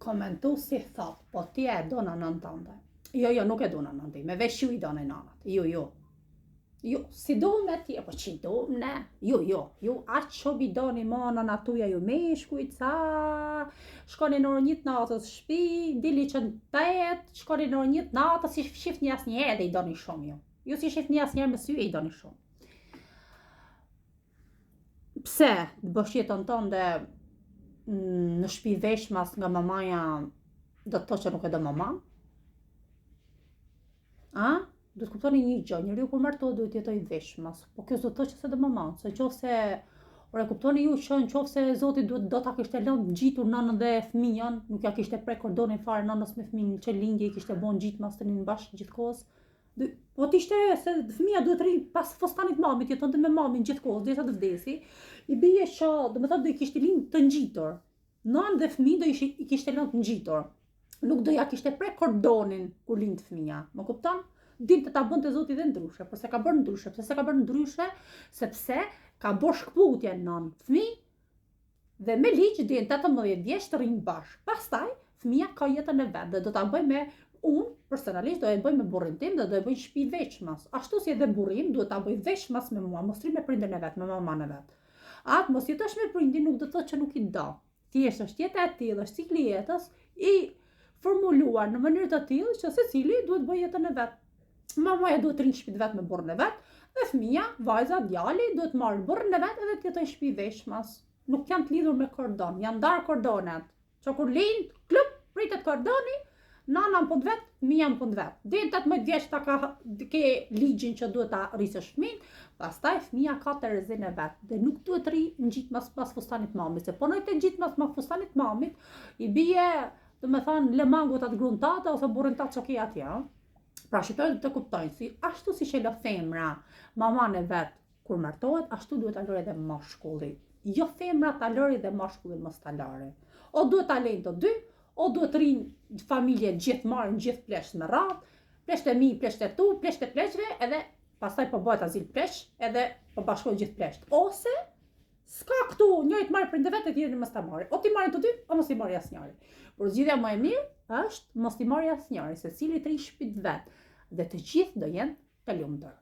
komentu si thot, po ti e do në nënë tënde. Jo, nuk e do në nënë time, veç ju i do në nënat. Jo, si do me ti, po që do ne? Jo, atë që bi do një manën atuja ju meshkujt, sa shkoni në orë 1 natës shpi, dili që në 8, shkoni në orë 1 natës, si shift një asë njerë dhe i do një shumë ju. Ju si shift një asë njerë me sy e i do një shumë. Pse të bësh jetën tënde në shtëpi veshmas nga mamaja do të thotë që nuk e do maman? Do të kuptoni një gjë, njeriu kur martohet duhet jetoj veshmas, po kjo do të thotë që se do maman, se qofse ore kuptoni ju që nëse Zoti do ta kishte lënë ngjitur nënën dhe fëmijën, nuk ja kishte prek kordonin fare nënës me fëmijën që lindje i kishte bën gjitmas tani bashkë gjithkohës. Po t'ishte se fëmija duhet rri pas fostanit mamit, jetonte me mamin gjithkohës, derisa të vdesi, i bie që, domethënë do i kishte lind të ngjitur. Nënë dhe fëmijë do i kishte lënë të ngjitur. Nuk do ja kishte prek kordonin kur lind fëmija. Më kupton? Dilte ta bënte Zoti dhe ndryshe, por se ka bërë ndryshe, pse se ka bërë ndryshe, sepse ka bërë shkputje nën fëmijë dhe me ligj deri në 18 vjeç të rrinë bashkë. Pastaj fëmia ka jetën e vet dhe do ta bëj me unë personalisht do e bëj me burrin tim dhe do e bëj shtëpi veçmas. Ashtu si edhe burrin duhet ta bëj veçmas me mua, mos rri me prindën e vet, me mamën e vet. Atë mos jetosh me prindin nuk do të thotë që nuk i do. Thjesht është jeta e tillë, është cikli i jetës i formuluar në mënyrë të tillë që secili duhet bëj jetën e vet. Mamaja duhet të rinë shtëpi vet me burrin e vet, dhe fëmia, vajza, djali duhet marrë burrin e vet edhe të jetojë shtëpi veshmas. Nuk janë të lidhur me kordon, janë ndarë kordonet. Që kur lind, klup, pritet kordoni, nana në punë vet, fëmia në punë vet. Deri 18 vjeç ta ke ligjin që duhet ta rrisësh fëmin, pastaj fëmia ka Terezin e vet dhe nuk duhet rri ngjitmas pas fustanit mamit, se po nëjtë ngjitmas pas fustanit mamit, i bie, domethënë, lemangut atë gruan tate ose burrin tat që ke atje. Pra shqiptarët të kuptojnë si ashtu si që lë femra maman e vet kur martohet, ashtu duhet ta lërë edhe mashkulli. Jo femra ta lëri dhe mashkulli mos ta lëri. O duhet ta lejnë të dy, o duhet rinë familje gjithë marrin gjithë plesht me radhë, plesht e mi, plesht e tu, plesht e pleqve, edhe pastaj po bëhet azil plesh, edhe po bashkohet gjithë plesht. Ose s'ka këtu njëri të marrë prindë vet e tjetri mos ta marrë. O ti marrin të dy, o mos i marrë asnjëri. Por zgjidhja më e mirë është mos i marrë asnjëri, secili të ri shtëpi vet dhe të gjithë do jenë të lumtur.